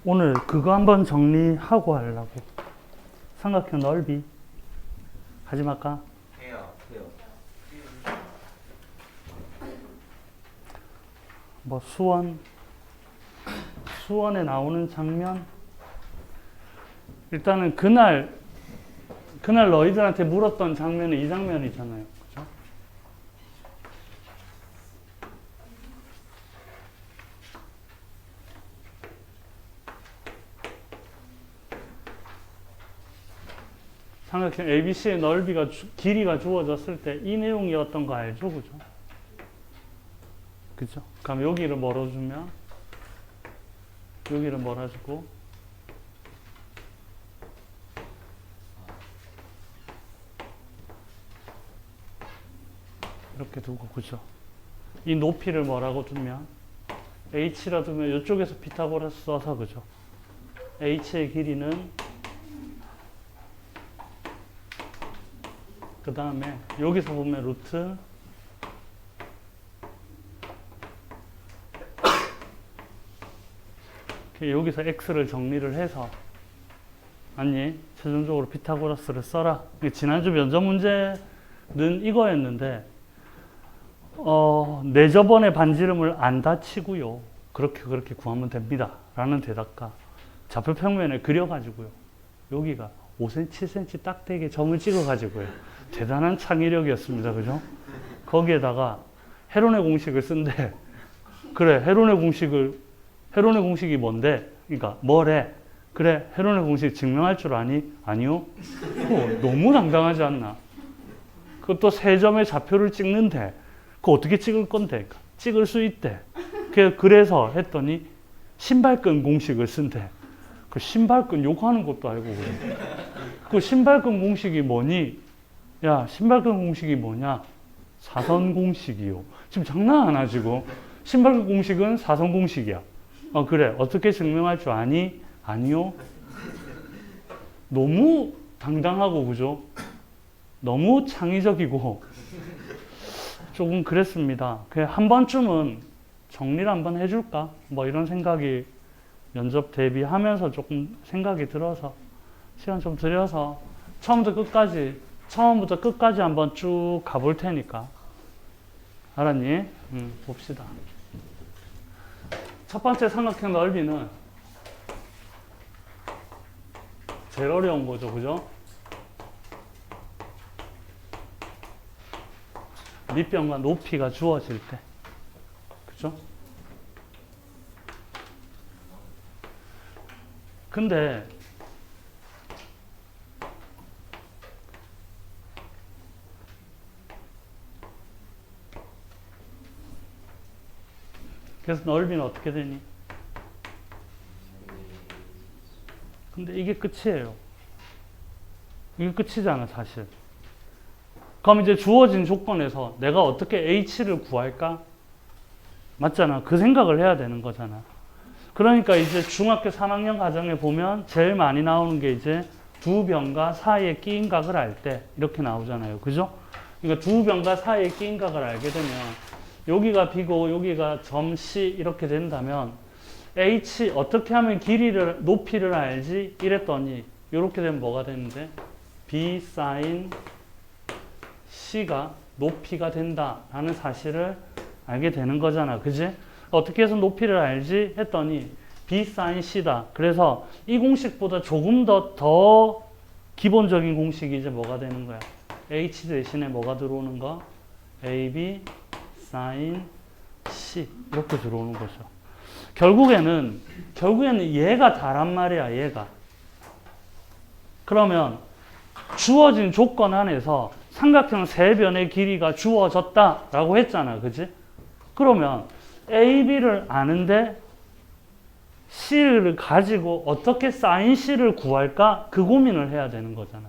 오늘 그거 한번 정리하고 하려고. 삼각형 넓이 하지 말까? 해요. 뭐 수원에 나오는 장면. 일단은 그날 너희들한테 물었던 장면이 이 장면이잖아요. 그죠? 삼각형 ABC의 넓이가 길이가 주어졌을 때 이 내용이었던 거 알죠? 그죠? 그죠? 그럼 여기를 멀어주면 여기를 멀어주고 이렇게 두고, 그죠? 이 높이를 뭐라고 두면 h라 두면 이쪽에서 피타고라스 써서, 그죠? h의 길이는 그 다음에 여기서 보면 루트 여기서 x를 정리를 해서 아니 최종적으로 피타고라스를 써라. 지난주 면접 문제는 이거였는데 내 저번에 반지름을 안 다치고요. 그렇게 구하면 됩니다. 라는 대답과 좌표 평면에 그려가지고요. 여기가 5cm, 7cm 딱 되게 점을 찍어가지고요. 대단한 창의력이었습니다. 그죠? 거기에다가 헤론의 공식을 쓴대. 그래, 헤론의 공식이 뭔데? 그러니까 뭐래? 그래, 헤론의 공식 증명할 줄 아니? 아니요. 너무 당당하지 않나? 그것도 세 점의 좌표를 찍는데 그거 어떻게 찍을 건데? 찍을 수 있대. 그래서 했더니 신발끈 공식을 쓴대. 그 신발끈 욕하는 것도 알고 그래. 그 신발끈 공식이 뭐니? 야, 신발끈 공식이 뭐냐? 사선 공식이요. 지금 장난 안 하시고. 신발끈 공식은 사선 공식이야. 그래. 어떻게 증명할 줄 아니? 아니요. 너무 당당하고, 그죠? 너무 창의적이고, 조금 그랬습니다. 한 번쯤은 정리를 한번 해줄까? 뭐 이런 생각이 면접 대비하면서 조금 생각이 들어서 시간 좀 들여서 처음부터 끝까지 한번 쭉 가볼 테니까. 알았니? 봅시다. 첫 번째 삼각형 넓이는 제일 어려운 거죠. 그죠? 밑변과 높이가 주어질 때. 그죠? 근데 그래서 넓이는 어떻게 되니? 근데 이게 끝이에요. 이게 끝이잖아, 사실. 그럼 이제 주어진 조건에서 내가 어떻게 h를 구할까? 맞잖아. 그 생각을 해야 되는 거잖아. 그러니까 이제 중학교 3학년 과정에 보면 제일 많이 나오는 게 이제 두 변과 사이에 끼인 각을 알 때 이렇게 나오잖아요. 그죠? 그러니까 두 변과 사이에 끼인 각을 알게 되면 여기가 B고 여기가 점 C 이렇게 된다면 H 어떻게 하면 높이를 알지? 이랬더니 이렇게 되면 뭐가 되는데 B sin C가 높이가 된다라는 사실을 알게 되는 거잖아. 그지? 어떻게 해서 높이를 알지? 했더니 B sin C다. 그래서 이 공식보다 조금 더 기본적인 공식이 이제 뭐가 되는 거야? H 대신에 뭐가 들어오는 거? AB sin C 이렇게 들어오는 거죠. 결국에는 얘가 다란 말이야. 얘가. 그러면 주어진 조건 안에서 삼각형 세 변의 길이가 주어졌다라고 했잖아. 그지? 그러면 AB를 아는데 C를 가지고 어떻게 sin C를 구할까? 그 고민을 해야 되는 거잖아.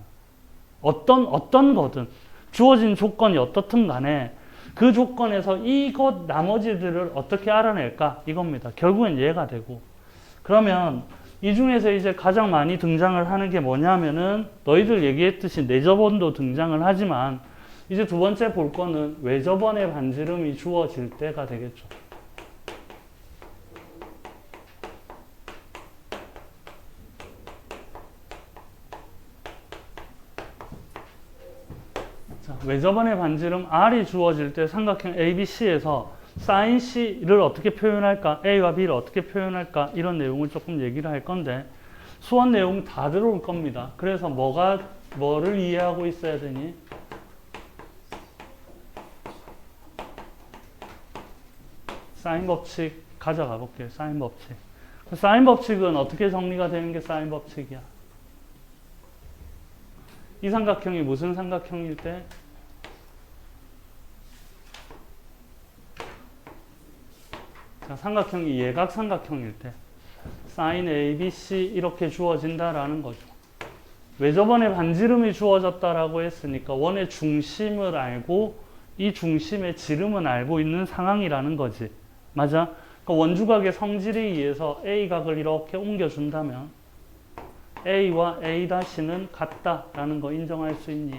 어떤 거든 주어진 조건이 어떻든 간에 그 조건에서 이것 나머지들을 어떻게 알아낼까? 이겁니다. 결국엔 얘가 되고. 그러면 이 중에서 이제 가장 많이 등장을 하는 게 뭐냐면은 너희들 얘기했듯이 내저번도 등장을 하지만 이제 두 번째 볼 거는 외저번의 반지름이 주어질 때가 되겠죠. 외접원의 반지름 R이 주어질 때 삼각형 ABC에서 sin C를 어떻게 표현할까? A와 B를 어떻게 표현할까? 이런 내용을 조금 얘기를 할 건데 수원 내용 다 들어올 겁니다. 그래서 뭐를 이해하고 있어야 되니? 사인 법칙 가져가 볼게요. 사인 법칙. 사인 법칙은 어떻게 정리가 되는 게 사인 법칙이야? 이 삼각형이 무슨 삼각형일 때? 자, 삼각형이 예각 삼각형일 때 sin ABC 이렇게 주어진다라는 거죠. 왜 저번에 반지름이 주어졌다라고 했으니까 원의 중심을 알고 이 중심의 지름은 알고 있는 상황이라는 거지. 맞아? 그러니까 원주각의 성질에 의해서 A각을 이렇게 옮겨준다면 A와 A'는 같다라는 거 인정할 수 있니?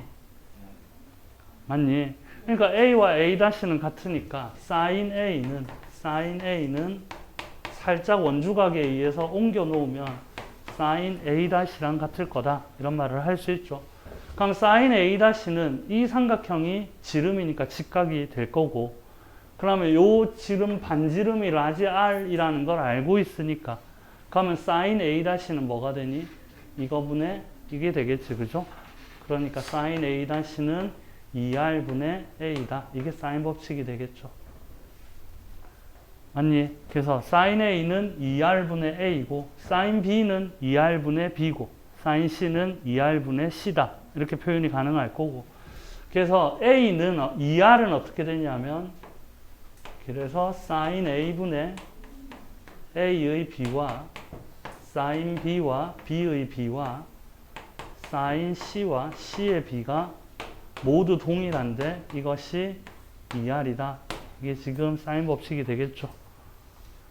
맞니? 그러니까 A와 A'는 같으니까 sin A는 살짝 원주각에 의해서 옮겨 놓으면 sin A'랑 같을 거다. 이런 말을 할 수 있죠. 그럼 sin A'는 이 삼각형이 지름이니까 직각이 될 거고, 그러면 요 지름 반지름이 라지 R이라는 걸 알고 있으니까, 그러면 sin A'는 뭐가 되니? 이거분의 이게 되겠지, 그죠? 그러니까 sin A'는 2R분의 A다. 이게 사인 법칙이 되겠죠. 맞니? 그래서 sin A는 2R분의 A고 sin B는 2R분의 B고 sin C는 2R분의 C다. 이렇게 표현이 가능할 거고, 그래서 A는 2R은 어떻게 되냐면, 그래서 sin A분의 A의 B와 sin B와 B의 B와 sin C와 C의 B가 모두 동일한데 이것이 2R이다. 이게 지금 사인 법칙이 되겠죠.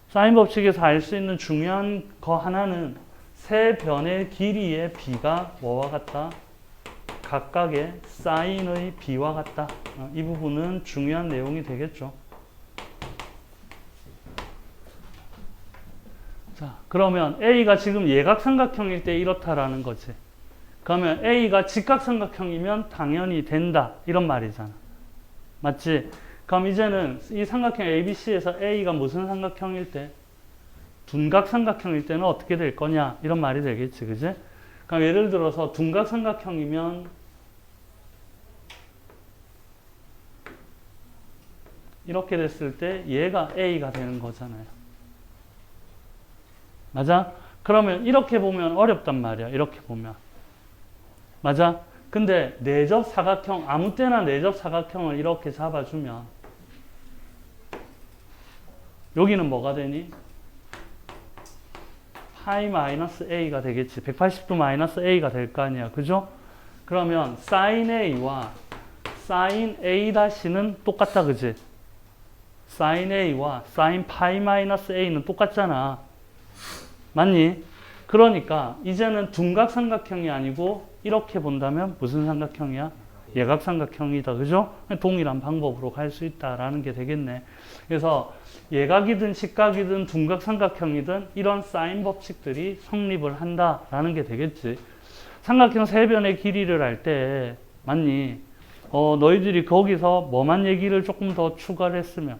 사인 법칙에서 알 수 있는 중요한 거 하나는 세 변의 길이의 B가 뭐와 같다? 각각의 사인의 B와 같다. 이 부분은 중요한 내용이 되겠죠. 자, 그러면 A가 지금 예각삼각형일 때 이렇다라는 거지. 그러면 A가 직각삼각형이면 당연히 된다. 이런 말이잖아. 맞지? 그럼 이제는 이 삼각형 ABC에서 A가 무슨 삼각형일 때? 둔각삼각형일 때는 어떻게 될 거냐? 이런 말이 되겠지. 그지? 그럼 예를 들어서 둔각삼각형이면 이렇게 됐을 때 얘가 A가 되는 거잖아요. 맞아? 그러면 이렇게 보면 어렵단 말이야. 이렇게 보면. 맞아? 근데 내접 사각형, 아무 때나 내접 사각형을 이렇게 잡아주면 여기는 뭐가 되니? 파이 마이너스 A가 되겠지. 180도 마이너스 A가 될 거 아니야. 그죠? 그러면 sin A와 sin A-는 똑같다. 그지? sin A와 sin 파이 마이너스 A는 똑같잖아. 맞니? 그러니까 이제는 둔각삼각형이 아니고 이렇게 본다면 무슨 삼각형이야? 예각삼각형이다. 그죠? 동일한 방법으로 갈 수 있다라는 게 되겠네. 그래서 예각이든 직각이든 둔각삼각형이든 이런 사인 법칙들이 성립을 한다라는 게 되겠지. 삼각형 세 변의 길이를 할 때 맞니? 너희들이 거기서 뭐만 얘기를 조금 더 추가를 했으면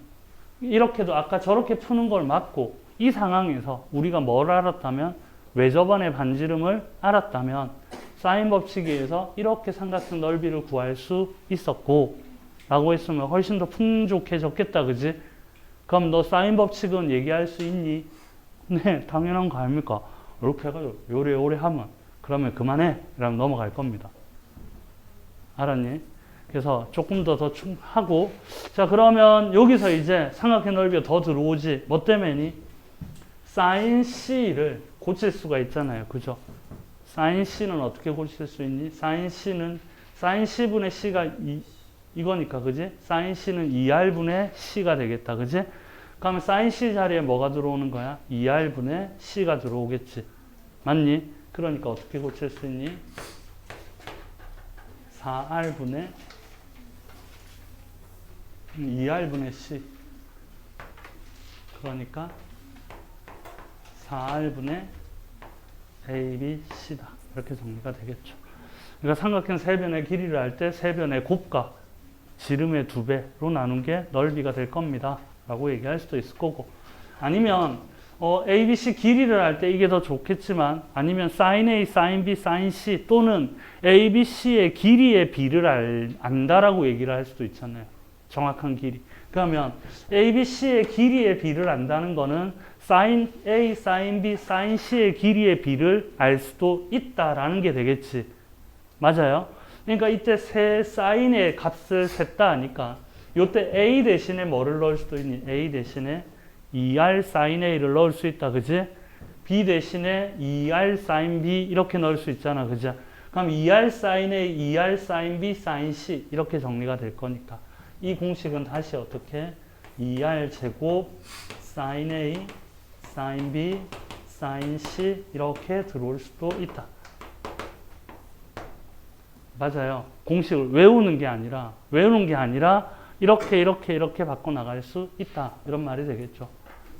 이렇게도 아까 저렇게 푸는 걸 맞고 이 상황에서 우리가 뭘 알았다면 외접원의 반지름을 알았다면 사인 법칙에 의해서 이렇게 삼각형 넓이를 구할 수 있었고 라고 했으면 훨씬 더 풍족해졌겠다. 그지? 그럼 너 사인 법칙은 얘기할 수 있니? 네, 당연한 거 아닙니까? 이렇게 해가지고 요래 하면 그러면 그만해. 이러면 넘어갈 겁니다. 알았니? 그래서 조금 더 하고, 자, 그러면 여기서 이제 삼각형 넓이가 더 들어오지. 뭐 때문이니? sin C를 고칠 수가 있잖아요. 그죠? sin C는 어떻게 고칠 수 있니? sin C분의 C가 이거니까, 그지? sin C는 2R분의 C가 되겠다. 그지? 그러면 sin C 자리에 뭐가 들어오는 거야? 2R분의 C가 들어오겠지. 맞니? 그러니까 어떻게 고칠 수 있니? 4R분의 2R분의 C. 그러니까 4R분의 A, B, C다. 이렇게 정리가 되겠죠. 그러니까 삼각형 세 변의 길이를 할 때 세 변의 곱과 지름의 2배로 나눈 게 넓이가 될 겁니다. 라고 얘기할 수도 있을 거고. 아니면 ABC 길이를 할 때 이게 더 좋겠지만, 아니면 sin A, sin B, sin C 또는 ABC의 길이의 비를 안다라고 얘기를 할 수도 있잖아요. 정확한 길이. 그러면 ABC의 길이의 비를 안다는 거는 sin A, sin B, sin C의 길이의 비를 알 수도 있다라는 게 되겠지. 맞아요? 그러니까 이때 세 sin의 값을 셋 다 아니까 이때 A 대신에 뭐를 넣을 수도 있니? A 대신에 2R sin A를 넣을 수 있다. 그지? B 대신에 2R sin B 이렇게 넣을 수 있잖아. 그죠? 그럼 2R sin A, 2R sin B, sin C 이렇게 정리가 될 거니까 이 공식은 다시 어떻게? 2R 제곱 sin A, sin B, sin C 이렇게 들어올 수도 있다. 맞아요. 공식을 외우는 게 아니라 이렇게 바꿔 나갈 수 있다. 이런 말이 되겠죠.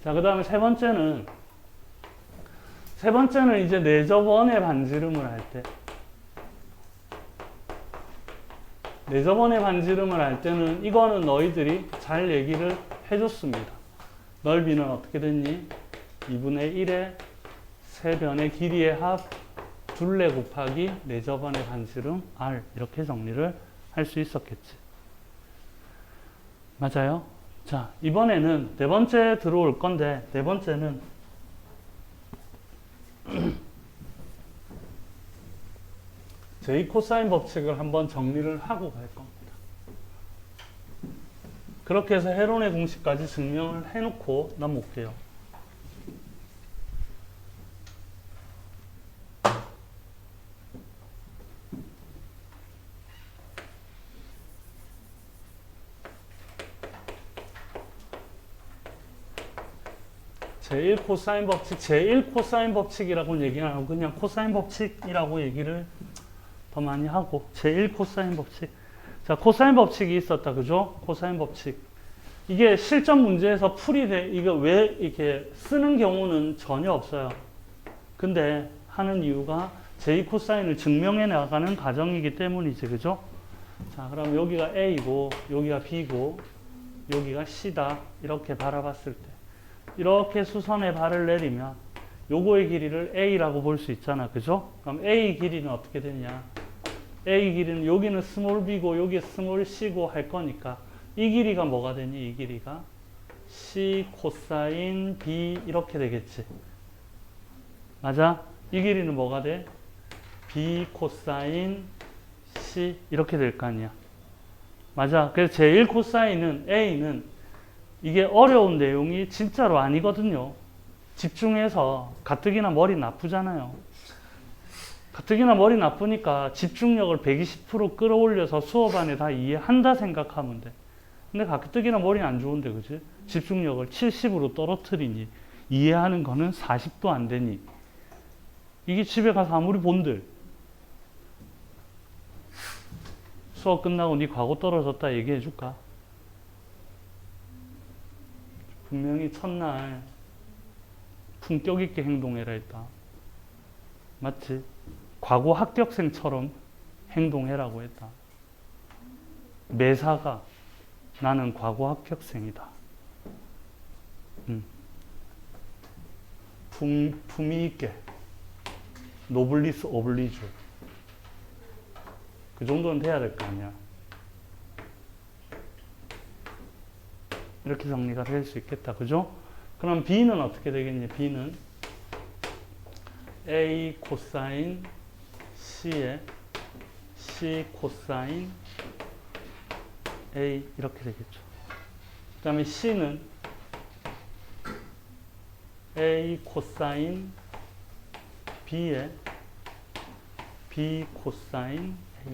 자, 그 다음에 세 번째는 이제 내접원의 반지름을 할 때. 내접원의 반지름을 할 때는 이거는 너희들이 잘 얘기를 해줬습니다. 넓이는 어떻게 됐니? 2분의 1의 세변의 길이의 합 둘레 곱하기 내접원의 반지름 R 이렇게 정리를 할 수 있었겠지. 맞아요? 자, 이번에는 네 번째 들어올 건데 네 번째는 j 코사인 법칙을 한번 정리를 하고 갈 겁니다. 그렇게 해서 헤론의 공식까지 증명을 해놓고 넘어올게요. 제1 코사인 법칙, 제1 코사인 법칙이라고 얘기를 하고 그냥 코사인 법칙이라고 얘기를 더 많이 하고 제1 코사인 법칙. 자, 코사인 법칙이 있었다. 그죠? 코사인 법칙. 이게 실전 문제에서 이거 왜 이렇게 쓰는 경우는 전혀 없어요. 근데 하는 이유가 제2 코사인을 증명해 나가는 과정이기 때문이지. 그죠? 자, 그럼 여기가 A고 여기가 B고 여기가 C다. 이렇게 바라봤을 때 이렇게 수선에 발을 내리면 요거의 길이를 A라고 볼 수 있잖아. 그죠? 그럼 A 길이는 어떻게 되냐? A 길이는 여기는 스몰 b고 여기 스몰 c고 할 거니까 이 길이가 뭐가 되니? 이 길이가 C 코사인 B 이렇게 되겠지. 맞아? 이 길이는 뭐가 돼? B 코사인 C 이렇게 될 거 아니야. 맞아? 그래서 제1 코사인은 A는 이게 어려운 내용이 진짜로 아니거든요. 집중해서 가뜩이나 머리 나쁘잖아요. 가뜩이나 머리 나쁘니까 집중력을 120% 끌어올려서 수업 안에 다 이해한다 생각하면 돼. 근데 가뜩이나 머리 안 좋은데, 그지? 집중력을 70으로 떨어뜨리니 이해하는 거는 40도 안 되니 이게 집에 가서 아무리 본들 수업 끝나고 네 과거 떨어졌다 얘기해 줄까? 분명히 첫날 품격 있게 행동해라 했다. 맞지? 과거 합격생처럼 행동해라고 했다. 매사가 나는 과거 합격생이다. 품위 있게 노블리스 오블리주 그 정도는 돼야 될 거 아니야. 이렇게 정리가 될 수 있겠다. 그죠? 그럼 B는 어떻게 되겠니? B는 A 코사인 C에 C 코사인 A 이렇게 되겠죠. 그 다음에 C는 A 코사인 B에 B 코사인 A.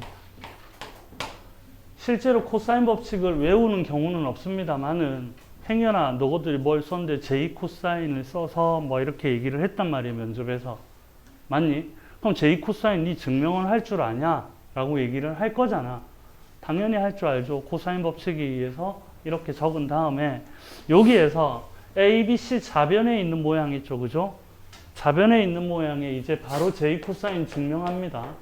실제로 코사인 법칙을 외우는 경우는 없습니다만은 행여나 너희들이 뭘 썼는데 j 코사인을 써서 뭐 이렇게 얘기를 했단 말이에요. 면접에서. 맞니? 그럼 j 코사인 네 증명을 할 줄 아냐? 라고 얘기를 할 거잖아. 당연히 할 줄 알죠. 코사인 법칙에 의해서 이렇게 적은 다음에 여기에서 A, B, C 좌변에 있는 모양 있죠. 그죠? 좌변에 있는 모양에 이제 바로 j 코사인 증명합니다.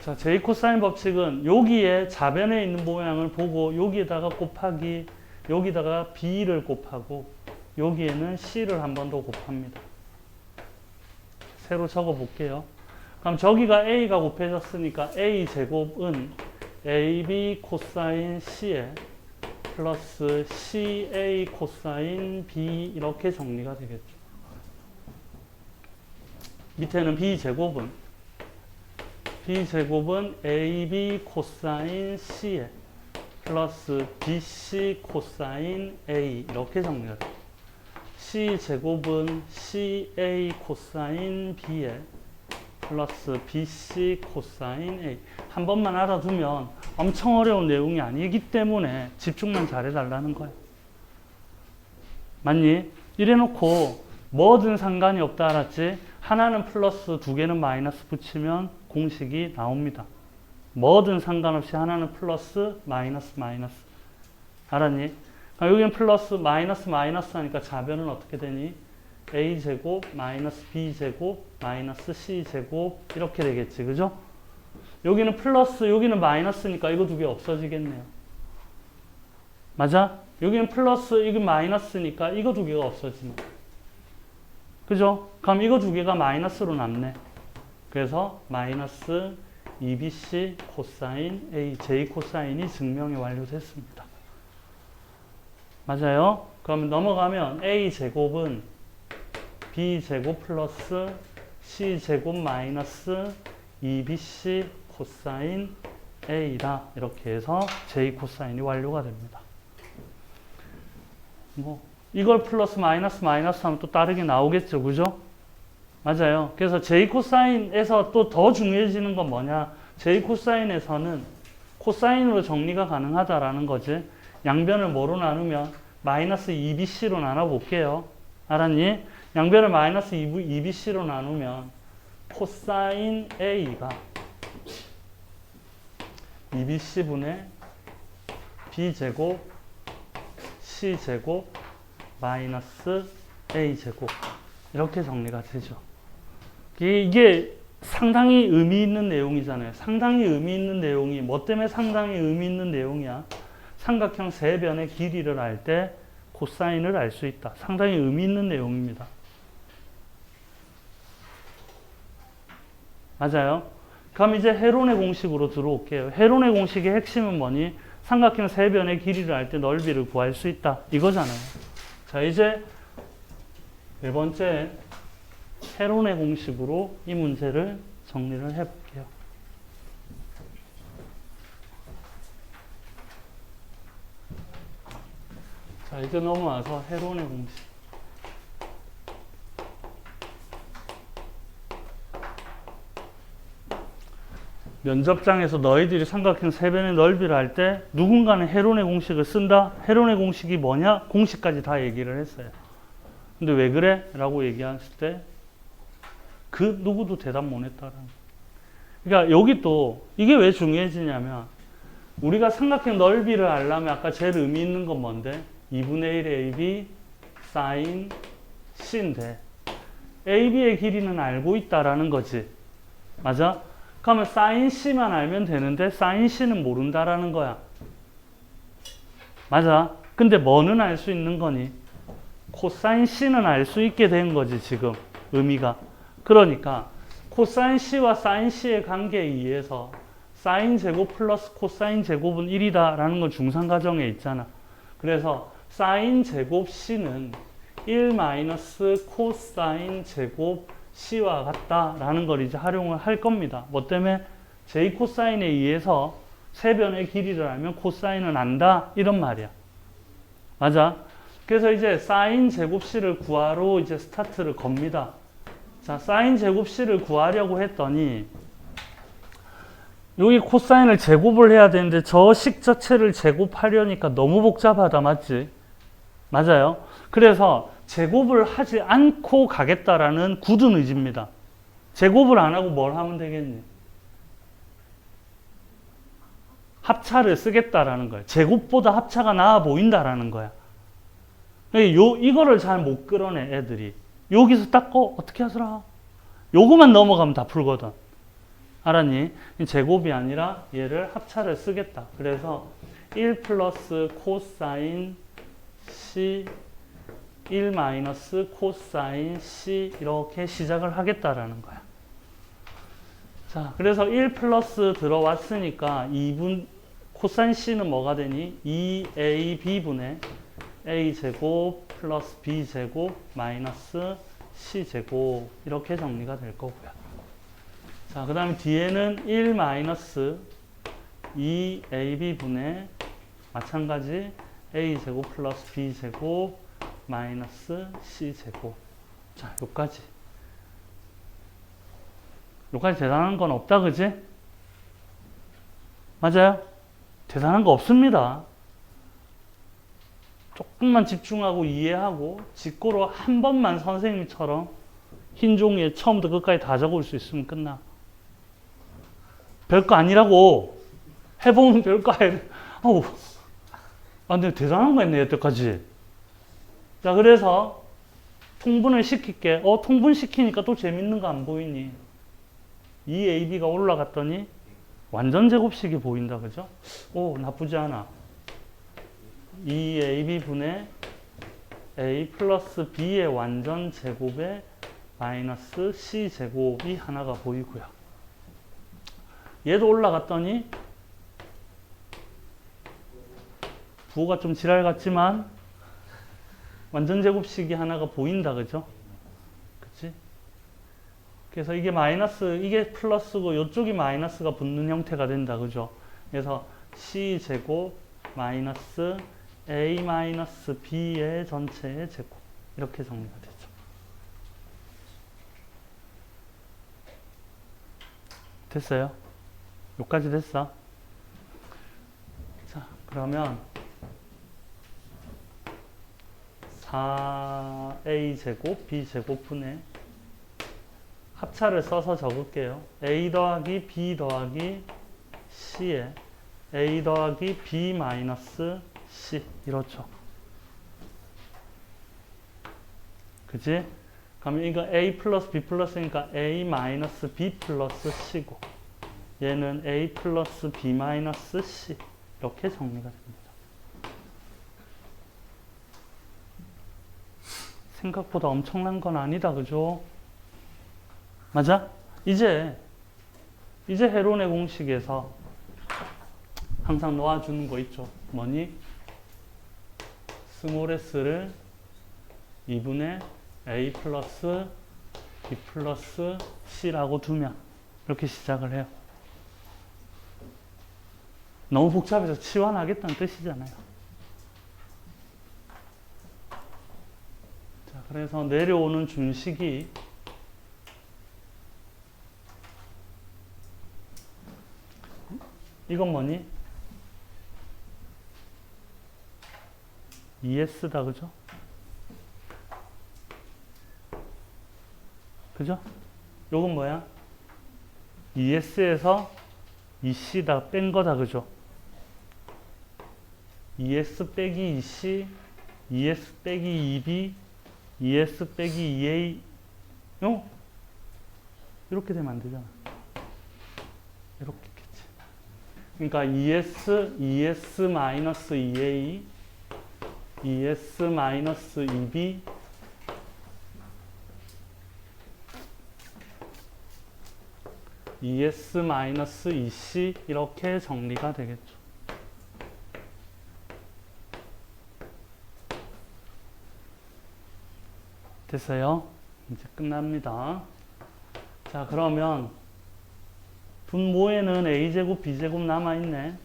자, j 코사인 법칙은 여기에 좌변에 있는 모양을 보고 여기에다가 곱하기, 여기다가 b를 곱하고 여기에는 c를 한 번 더 곱합니다. 새로 적어 볼게요. 그럼 저기가 a가 곱해졌으니까 a 제곱은 ab 코사인 c에 플러스 ca 코사인 b 이렇게 정리가 되겠죠. 밑에는 b제곱은 ab 코사인 c에 플러스 bc 코사인 a 이렇게 정리가 돼요. c제곱은 ca 코사인 b에 플러스 bc 코사인 a. 한 번만 알아두면 엄청 어려운 내용이 아니기 때문에 집중만 잘해달라는 거예요. 맞니? 이래놓고 뭐든 상관이 없다 알았지? 하나는 플러스 두 개는 마이너스 붙이면 공식이 나옵니다. 뭐든 상관없이 하나는 플러스 마이너스 마이너스. 알았니? 여기는 플러스 마이너스 마이너스 하니까 좌변은 어떻게 되니? a제곱 마이너스 b제곱 마이너스 c제곱 이렇게 되겠지. 그죠? 여기는 플러스 여기는 마이너스니까 이거 두 개 없어지겠네요. 맞아? 여기는 플러스 이게 마이너스니까 이거 두 개가 없어지네. 그죠? 그럼 이거 두 개가 마이너스로 남네. 그래서 마이너스 2bc 코사인 a j 코사인이 증명이 완료됐습니다. 맞아요? 그럼 넘어가면 a제곱은 b제곱 플러스 c제곱 마이너스 2bc 코사인 a다. 이렇게 해서 j 코사인이 완료가 됩니다. 뭐 이걸 플러스 마이너스 마이너스 하면 또 다르게 나오겠죠. 그죠? 맞아요. 그래서 j 코사인에서 또 더 중요해지는 건 뭐냐? j 코사인에서는 코사인으로 정리가 가능하다라는 거지. 양변을 뭐로 나누면 마이너스 2bc로 나눠볼게요. 알았니? 양변을 마이너스 2bc로 나누면 코사인 a가 2bc분의 b제곱 c제곱 마이너스 a제곱 이렇게 정리가 되죠. 이게 상당히 의미 있는 내용이잖아요. 상당히 의미 있는 내용이 뭐 때문에 상당히 의미 있는 내용이야? 삼각형 세 변의 길이를 알 때 코사인을 알 수 있다. 상당히 의미 있는 내용입니다. 맞아요? 그럼 이제 헤론의 공식으로 들어올게요. 헤론의 공식의 핵심은 뭐니? 삼각형 세 변의 길이를 알 때 넓이를 구할 수 있다. 이거잖아요. 자, 이제 네 번째 헤론의 공식으로 이 문제를 정리를 해볼게요. 자, 이제 넘어와서 헤론의 공식. 면접장에서 너희들이 삼각형 세 변의 넓이를 할 때 누군가는 헤론의 공식을 쓴다? 헤론의 공식이 뭐냐? 공식까지 다 얘기를 했어요. 근데 왜 그래? 라고 얘기했을 때 그 누구도 대답 못 했다라는 거예요. 그러니까 여기 또 이게 왜 중요해지냐면 우리가 삼각형 넓이를 알려면 아까 제일 의미 있는 건 뭔데? 2분의 1 AB sin C인데 AB의 길이는 알고 있다라는 거지. 맞아? 그러면 sin C만 알면 되는데 sin C는 모른다라는 거야. 맞아? 근데 뭐는 알 수 있는 거니? 코사인 C는 알 수 있게 된 거지 지금 의미가. 그러니까 코사인 C와 사인 C의 관계에 의해서 사인 제곱 플러스 코사인 제곱은 1이다 라는 건 중상가정에 있잖아. 그래서 사인 제곱 C는 1 마이너스 코사인 제곱 C와 같다라는 걸 이제 활용을 할 겁니다. 뭐 때문에 J 코사인에 의해서 세 변의 길이를 알면 코사인은 안다 이런 말이야. 맞아? 그래서 이제 사인 제곱 C를 구하러 이제 스타트를 겁니다. 자, 사인 제곱 C를 구하려고 했더니 여기 코사인을 제곱을 해야 되는데 저 식 자체를 제곱하려니까 너무 복잡하다. 맞지? 맞아요? 그래서 제곱을 하지 않고 가겠다라는 굳은 의지입니다. 제곱을 안 하고 뭘 하면 되겠니? 합차를 쓰겠다라는 거예요. 제곱보다 합차가 나아 보인다라는 거야. 이거를 잘 못 끌어내 애들이. 여기서 딱 어떻게 하더라? 요거만 넘어가면 다 풀거든. 알았니? 이 제곱이 아니라 얘를 합차를 쓰겠다. 그래서 1 플러스 코사인 C 1 마이너스 코사인 C 이렇게 시작을 하겠다라는 거야. 자, 그래서 1 플러스 들어왔으니까 2분 코사인 C는 뭐가 되니? 2AB분의 A제곱 플러스 B제곱 마이너스 C제곱 이렇게 정리가 될 거고요. 자, 그 다음에 뒤에는 1 마이너스 2AB분의 마찬가지 A제곱 플러스 B제곱 마이너스 C제곱. 자, 요까지. 요까지 대단한 건 없다, 그지? 맞아요? 대단한 거 없습니다. 조금만 집중하고 이해하고 직고로 한 번만 선생님처럼 흰 종이에 처음부터 끝까지 다 적을 수 있으면 끝나. 별거 아니라고. 해보면 별거 아니라. 어우. 아, 근데 대단한 거 했네, 여태까지. 자, 그래서 통분을 시킬게. 통분시키니까 또 재밌는 거 안 보이니? 2AB가 올라갔더니 완전 제곱식이 보인다, 그죠? 오, 나쁘지 않아. 2AB분의 A 플러스 B의 완전 제곱에 마이너스 C제곱이 하나가 보이고요. 얘도 올라갔더니 부호가 좀 지랄 같지만 완전 제곱식이 하나가 보인다, 그죠? 그치? 그래서 이게 마이너스, 이게 플러스고 이쪽이 마이너스가 붙는 형태가 된다, 그죠? 그래서 C제곱 마이너스 A 마이너스 B의 전체의 제곱 이렇게 정리가 되죠. 됐어요? 여기까지 됐어? 자, 그러면 4A제곱 B제곱분의 합차를 써서 적을게요. A 더하기 B 더하기 C에 A 더하기 B 마이너스 C 이렇죠. 그치? 그럼 이거 A 플러스 B 플러스니까 A 마이너스 B 플러스 C고 얘는 A 플러스 B 마이너스 C 이렇게 정리가 됩니다. 생각보다 엄청난 건 아니다, 그죠? 맞아? 이제 헤론의 공식에서 항상 놓아주는 거 있죠. 뭐니? 스몰 s를 2분의 A 플러스 B 플러스 C라고 두면 이렇게 시작을 해요. 너무 복잡해서 치환하겠다는 뜻이잖아요. 자, 그래서 내려오는 준식이 이건 뭐니? ES다, 그죠? 그죠? 요건 뭐야? ES에서 EC다 뺀 거다, 그죠? ES 빼기 EC, ES 빼기 EB, ES 빼기 EA, 이렇게 되면 안 되잖아. 이렇게 겠지. 그러니까 ES 마이너스 EA, ES 마이너스 EB, ES 마이너스 EC 이렇게 정리가 되겠죠. 됐어요? 이제 끝납니다. 자, 그러면 분모에는 A제곱, B제곱 남아있네.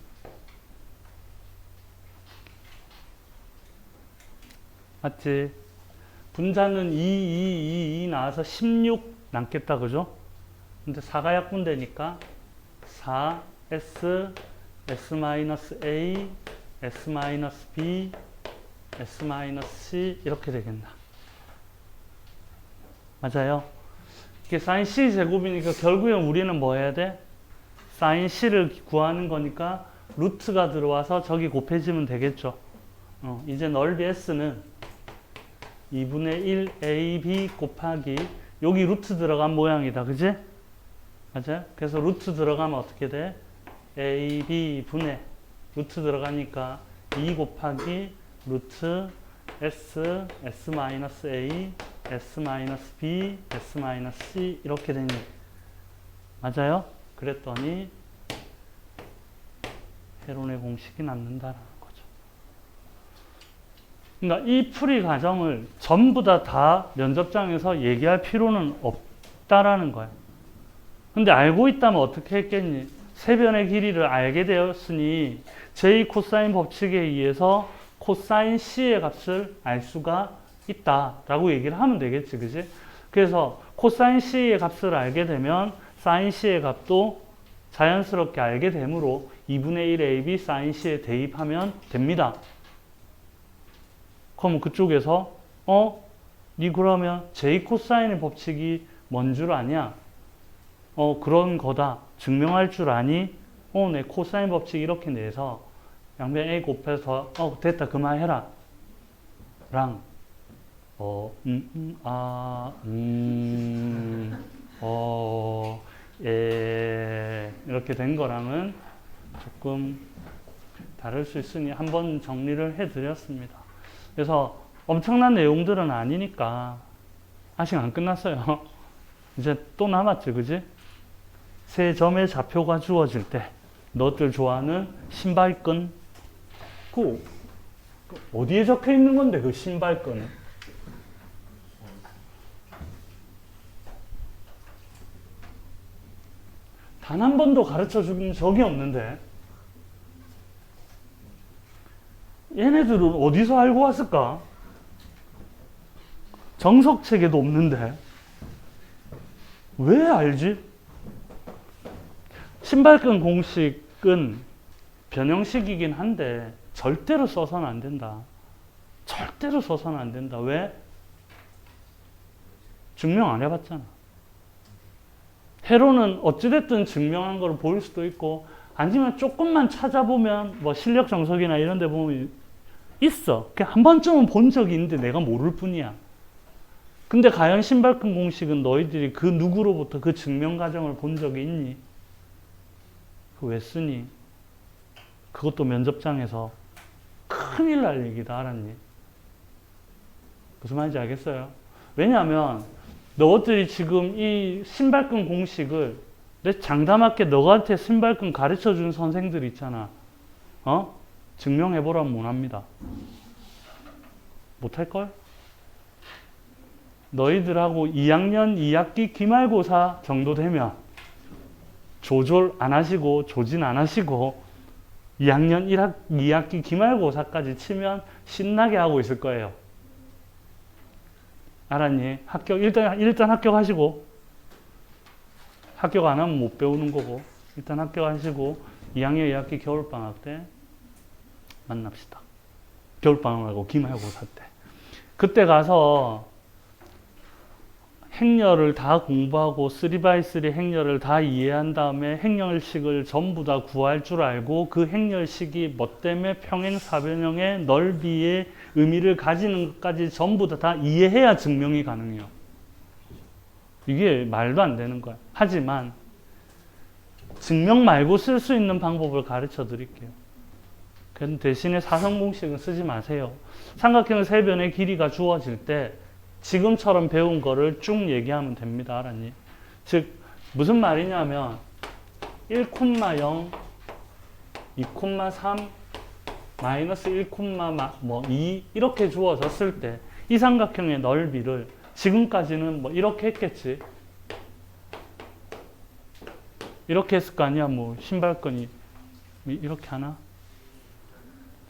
맞지? 분자는 2 나와서 16 남겠다, 그죠? 근데 4가 약분되니까 4S, S-A, S-B, S-C 이렇게 되겠나? 맞아요? 이게 sin C 제곱이니까 결국엔 우리는 뭐 해야 돼? sin C를 구하는 거니까 루트가 들어와서 저기 곱해지면 되겠죠. 이제 넓이 S는 2분의 1 AB 곱하기 여기 루트 들어간 모양이다. 그지? 맞아요? 그래서 루트 들어가면 어떻게 돼? AB 분의 루트 들어가니까 2 곱하기 루트 S, S-A, S-B, S-C 이렇게 되니 맞아요? 그랬더니 헤론의 공식이 남는다라는 거죠. 그러니까 이 풀이 과정을 전부 다 면접장에서 얘기할 필요는 없다라는 거예요. 근데 알고 있다면 어떻게 했겠니? 세변의 길이를 알게 되었으니 j 코사인 법칙에 의해서 코사인 C의 값을 알 수가 있다라고 얘기를 하면 되겠지, 그지? 그래서 코사인 C의 값을 알게 되면 사인 C의 값도 자연스럽게 알게 되므로 2분의 1 AB 사인 C에 대입하면 됩니다. 그럼 그쪽에서 니 그러면 j 코사인의 법칙이 뭔 줄 아냐? 그런 거다. 증명할 줄 아니? 내 코사인 법칙 이렇게 내서 양변 A 곱해서 됐다 그만해라 랑 이렇게 된 거랑은 조금 다를 수 있으니 한번 정리를 해드렸습니다. 그래서 엄청난 내용들은 아니니까 아직 안 끝났어요. 이제 또 남았지, 그지? 세 점의 좌표가 주어질 때 너들 좋아하는 신발끈 그 어디에 적혀 있는 건데 그 신발끈은? 단 한 번도 가르쳐 준 적이 없는데 얘네들은 어디서 알고 왔을까? 정석책에도 없는데 왜 알지? 신발끈 공식은 변형식이긴 한데 절대로 써서는 안 된다. 절대로 써서는 안 된다. 왜? 증명 안 해봤잖아. 헤론은 어찌됐든 증명한 걸 보일 수도 있고 아니면 조금만 찾아보면 뭐 실력 정석이나 이런 데 보면 있어. 한 번쯤은 본 적이 있는데 내가 모를 뿐이야. 근데 과연 신발끈 공식은 너희들이 그 누구로부터 그 증명 과정을 본 적이 있니? 그 왜 쓰니? 그것도 면접장에서 큰일 날 얘기다. 알았니? 무슨 말인지 알겠어요? 왜냐하면 너희들이 지금 이 신발끈 공식을 내 장담할게 너한테 신발끈 가르쳐 준 선생들 있잖아. 증명해보라면 못합니다. 못할걸? 너희들하고 2학년 2학기 기말고사 정도 되면 조졸 안 하시고 조진 안 하시고 2학년 2학기 기말고사까지 치면 신나게 하고 있을 거예요. 알았니? 일단 합격하시고 합격 안 하면 못 배우는 거고 일단 합격하시고 2학년 2학기 겨울방학 때 만납시다. 겨울방학 말고 기말고사 때. 그때 가서 행렬을 다 공부하고 3x3 행렬을 다 이해한 다음에 행렬식을 전부 다 구할 줄 알고 그 행렬식이 뭐 때문에 평행사변형의 넓이의 의미를 가지는 것까지 전부 다 이해해야 증명이 가능해요. 이게 말도 안 되는 거야. 하지만 증명 말고 쓸 수 있는 방법을 가르쳐 드릴게요. 대신에 사성공식은 쓰지 마세요. 삼각형 세 변의 길이가 주어질 때 지금처럼 배운 거를 쭉 얘기하면 됩니다. 알았니? 즉 무슨 말이냐면 1,0, 2,3, 마이너스 1,2 이렇게 주어졌을 때 이 삼각형의 넓이를 지금까지는 뭐 이렇게 했겠지. 이렇게 했을 거 아니야. 뭐 신발끈이 이렇게 하나?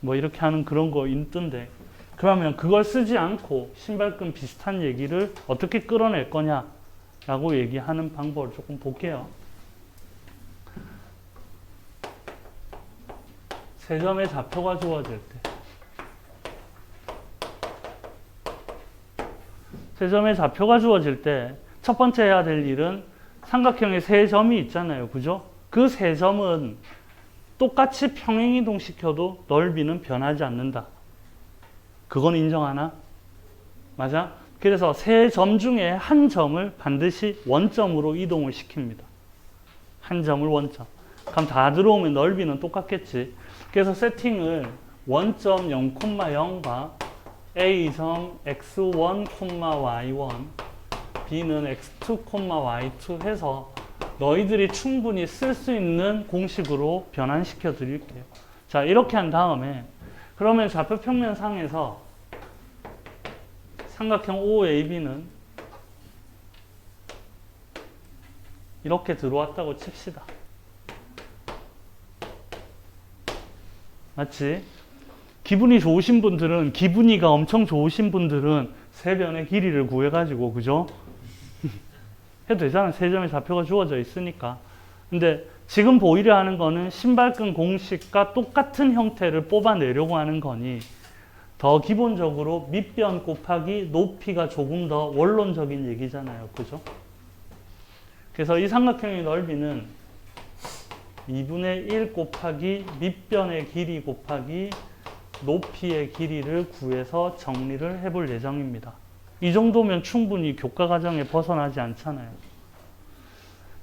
뭐 이렇게 하는 그런 거 있던데. 그러면 그걸 쓰지 않고 신발끈 비슷한 얘기를 어떻게 끌어낼 거냐라고 얘기하는 방법을 조금 볼게요. 세 점의 좌표가 주어질 때. 세 점의 좌표가 주어질 때 첫 번째 해야 될 일은 삼각형에 세 점이 있잖아요. 그죠? 그 세 점은 똑같이 평행이동 시켜도 넓이는 변하지 않는다. 그건 인정하나? 맞아? 그래서 세 점 중에 한 점을 반드시 원점으로 이동을 시킵니다. 한 점을 원점. 그럼 다 들어오면 넓이는 똑같겠지. 그래서 세팅을 원점 0,0과 A점 x1, y1, B는 x2, y2 해서 너희들이 충분히 쓸 수 있는 공식으로 변환시켜 드릴게요. 자, 이렇게 한 다음에 그러면 좌표 평면상에서 삼각형 OAB는 이렇게 들어왔다고 칩시다. 맞지? 기분이 좋으신 분들은, 기분이가 엄청 좋으신 분들은 세 변의 길이를 구해가지고, 그죠? 해도 되잖아. 세 점의 좌표가 주어져 있으니까. 근데 지금 보이려 하는 거는 신발끈 공식과 똑같은 형태를 뽑아내려고 하는 거니 더 기본적으로 밑변 곱하기 높이가 조금 더 원론적인 얘기잖아요. 그죠? 그래서 이 삼각형의 넓이는 2분의 1 곱하기 밑변의 길이 곱하기 높이의 길이를 구해서 정리를 해볼 예정입니다. 이 정도면 충분히 교과 과정에 벗어나지 않잖아요.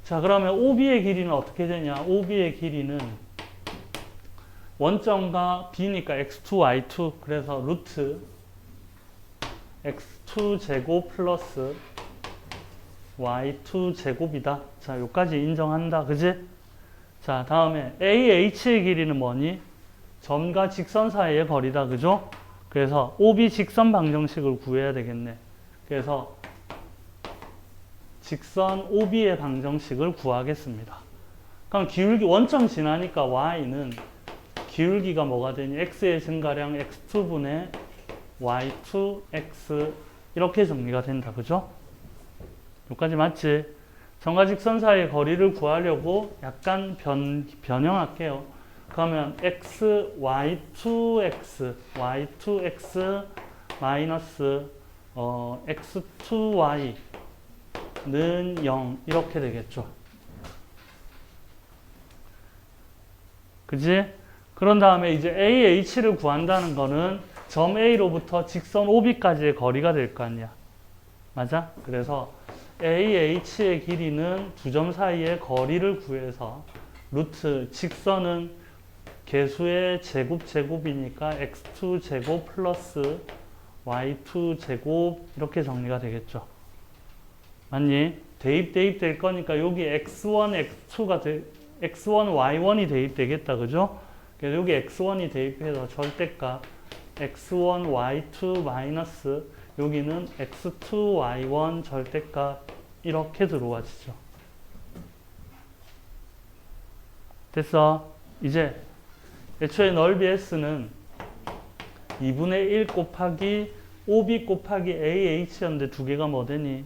자, 그러면 OB의 길이는 어떻게 되냐? OB의 길이는 원점과 B니까 x2, y2 그래서 루트 x2 제곱 플러스 y2 제곱이다. 자, 여기까지 인정한다. 그지? 자, 다음에 AH의 길이는 뭐니? 점과 직선 사이의 거리다. 그죠? 그래서 OB 직선 방정식을 구해야 되겠네. 그래서 직선 OB의 방정식을 구하겠습니다. 그럼 기울기 원점 지나니까 y는 기울기가 뭐가 되니? x의 증가량 x2분의 y2x 이렇게 정리가 된다. 그죠? 여기까지 맞지? 점과 직선 사이의 거리를 구하려고 약간 변형할게요. 그러면 x, y2x, y2x 마이너스 x2y 는 0 이렇게 되겠죠. 그지? 그런 다음에 이제 AH를 구한다는 거는 점 A로부터 직선 OB까지의 거리가 될 거 아니야. 맞아? 그래서 AH의 길이는 두 점 사이의 거리를 구해서 루트 직선은 개수의 제곱이니까 x2 제곱 플러스 y2 제곱 이렇게 정리가 되겠죠. 맞니? 대입 될 거니까 여기 x1, x2가 x1, y1이 대입되겠다. 그죠? 그래서 여기 x1이 대입해서 절대값 x1, y2 마이너스 여기는 x2, y1 절대값 이렇게 들어와지죠. 됐어? 이제 애초에 넓이 S는 2분의 1 곱하기 OB 곱하기 AH였는데 두 개가 뭐 되니?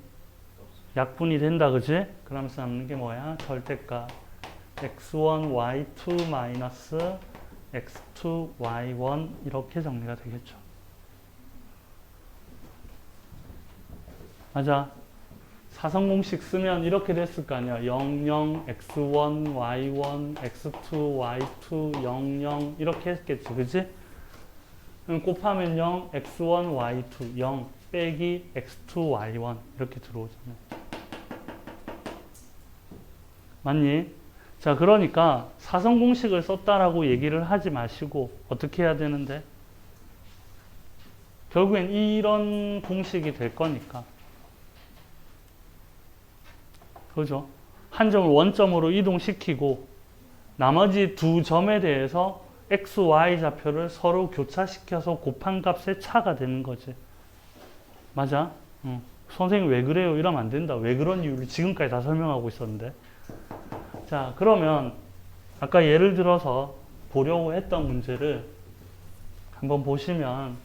약분이 된다. 그지? 그러면서 남는 게 뭐야? 절대값 x1, y2 마이너스 x2, y1 이렇게 정리가 되겠죠. 맞아. 사성공식 쓰면 이렇게 됐을 거 아니야. 0, 0, x1, y1, x2, y2, 0, 0 이렇게 했겠지. 그지? 그럼 곱하면 0, x1, y2, 0 빼기 x2, y1 이렇게 들어오잖아요. 맞니? 자, 그러니까 사성공식을 썼다라고 얘기를 하지 마시고 어떻게 해야 되는데? 결국엔 이런 공식이 될 거니까. 그죠? 한 점을 원점으로 이동시키고 나머지 두 점에 대해서 x, y 좌표를 서로 교차시켜서 곱한 값의 차가 되는 거지. 맞아? 선생님 왜 그래요? 이러면 안 된다. 왜 그런 이유를 지금까지 다 설명하고 있었는데. 자, 그러면 아까 예를 들어서 보려고 했던 문제를 한번 보시면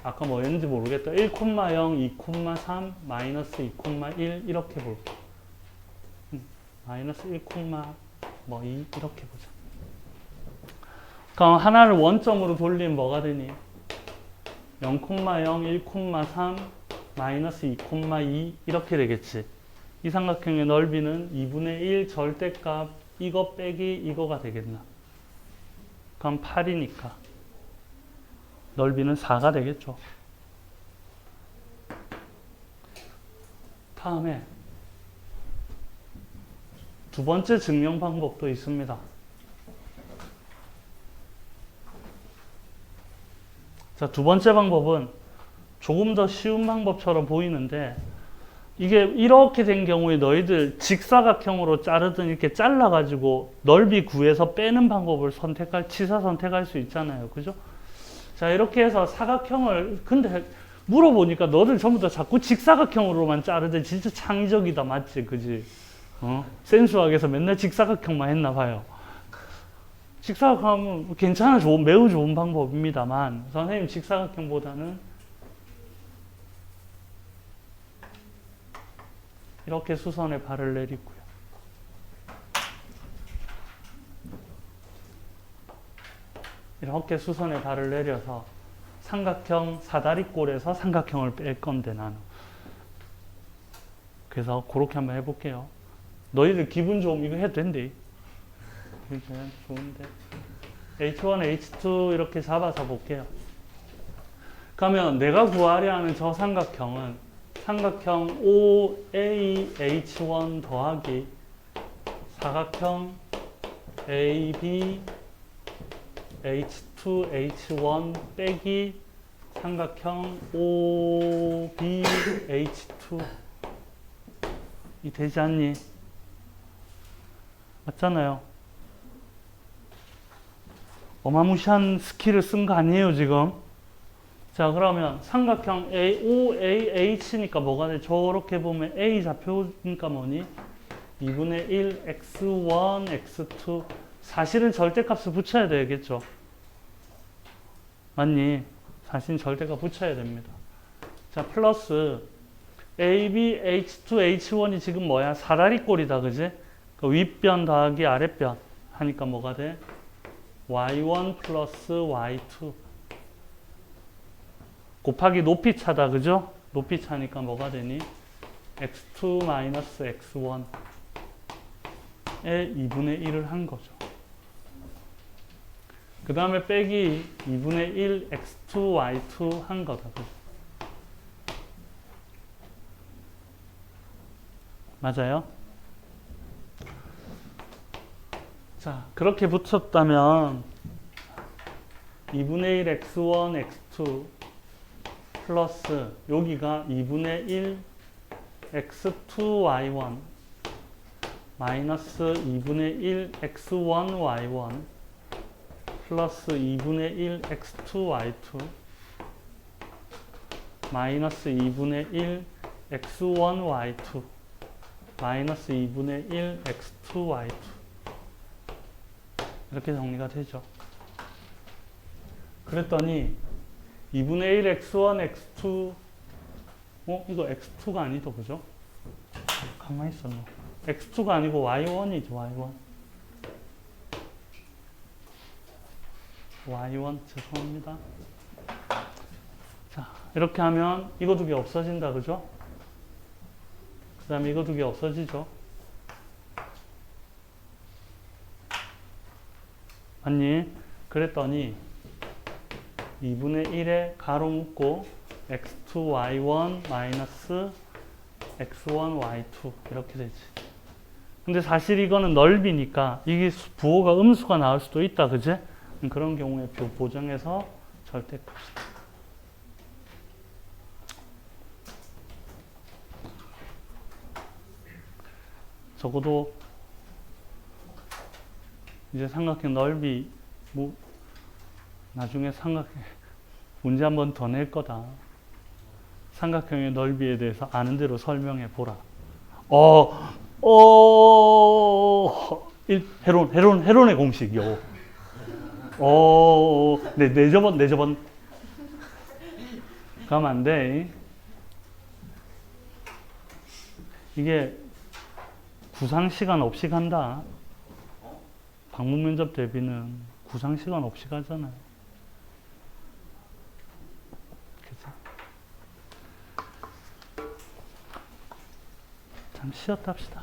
아까 뭐였는지 모르겠다. 1,0, 2,3, 마이너스 2,1 이렇게 볼게요. 마이너스 1, 뭐 2 이렇게 보자. 그럼 하나를 원점으로 돌리면 뭐가 되니? 0,0, 1,3, 마이너스 2,2 이렇게 되겠지. 이 삼각형의 넓이는 2분의 1 절대값 이거 빼기 이거가 되겠나? 그럼 8이니까 넓이는 4가 되겠죠. 다음에 두 번째 증명 방법도 있습니다. 자, 두 번째 방법은 조금 더 쉬운 방법처럼 보이는데, 이게 이렇게 된 경우에 너희들 직사각형으로 자르든 이렇게 잘라가지고 넓이 구해서 빼는 방법을 치사 선택할 수 있잖아요. 그죠? 자, 이렇게 해서 사각형을, 근데 물어보니까 너들 전부 다 자꾸 직사각형으로만 자르대. 진짜 창의적이다. 맞지? 그지? 센수학에서 맨날 직사각형만 했나 봐요. 직사각형은 괜찮아. 매우 좋은 방법입니다만, 선생님 직사각형보다는 이렇게 수선에 발을 내리고요. 이렇게 수선에 발을 내려서 삼각형 사다리꼴에서 삼각형을 뺄 건데 나는. 그래서 그렇게 한번 해볼게요. 너희들 기분 좋으면 이거 해도 된대. 이게 좋은데. H1, H2 이렇게 잡아서 볼게요. 그러면 내가 구하려 하는 저 삼각형은 삼각형 OAH1 더하기 사각형 AB H2H1 빼기 삼각형 OBH2 이 되지 않니? 맞잖아요. 어마무시한 스킬을 쓴 거 아니에요 지금? 자, 그러면 삼각형 OAH니까 뭐가 돼? 저렇게 보면 A 좌표니까 뭐니? 2분의 1 x1 x2 사실은 절대값을 붙여야 되겠죠. 맞니? 사실은 절대값 붙여야 됩니다. 자, 플러스 AB H2 H1이 지금 뭐야? 사다리꼴이다. 그지? 그 윗변 더하기 아랫변 하니까 뭐가 돼? y1 플러스 y2 곱하기 높이 차다. 그죠? 높이 차니까 뭐가 되니? x2 마이너스 x1에 2분의 1을 한 거죠. 그 다음에 빼기 2분의 1 x2 y2 한 거다. 그죠? 맞아요? 자, 그렇게 붙였다면 2분의 1 x1 x2 플러스 여기가 2분의 1 x2 y1 마이너스 2분의 1 x1 y1 플러스 2분의 1 x2 y2 마이너스 2분의 1 x1 y2 마이너스 2분의 1 x2 y2 이렇게 정리가 되죠. 그랬더니 2분의 1 x1 x2 이거 x2가 아니다. 그죠? 가만히 있어. x2가 아니고 y1이죠. y1 죄송합니다. 자, 이렇게 하면 이거 두 개 없어진다. 그죠? 그 다음에 이거 두 개 없어지죠. 맞니? 그랬더니 2분의 1에 가로 묶고 x2 y1 마이너스 x1 y2 이렇게 되지. 근데 사실 이거는 넓이니까 이게 부호가 음수가 나올 수도 있다. 그지? 그런 경우에 보정해서 절대값이다. 적어도 이제 삼각형 넓이 나중에 문제 한 번 더 낼 거다. 삼각형의 넓이에 대해서 아는 대로 설명해 보라. 헤론의 공식이요. 내저번. 가면 안 돼. 이게 구상 시간 없이 간다. 방문 면접 대비는 구상 시간 없이 가잖아요. 그죠? 잠시 쉬었다 합시다.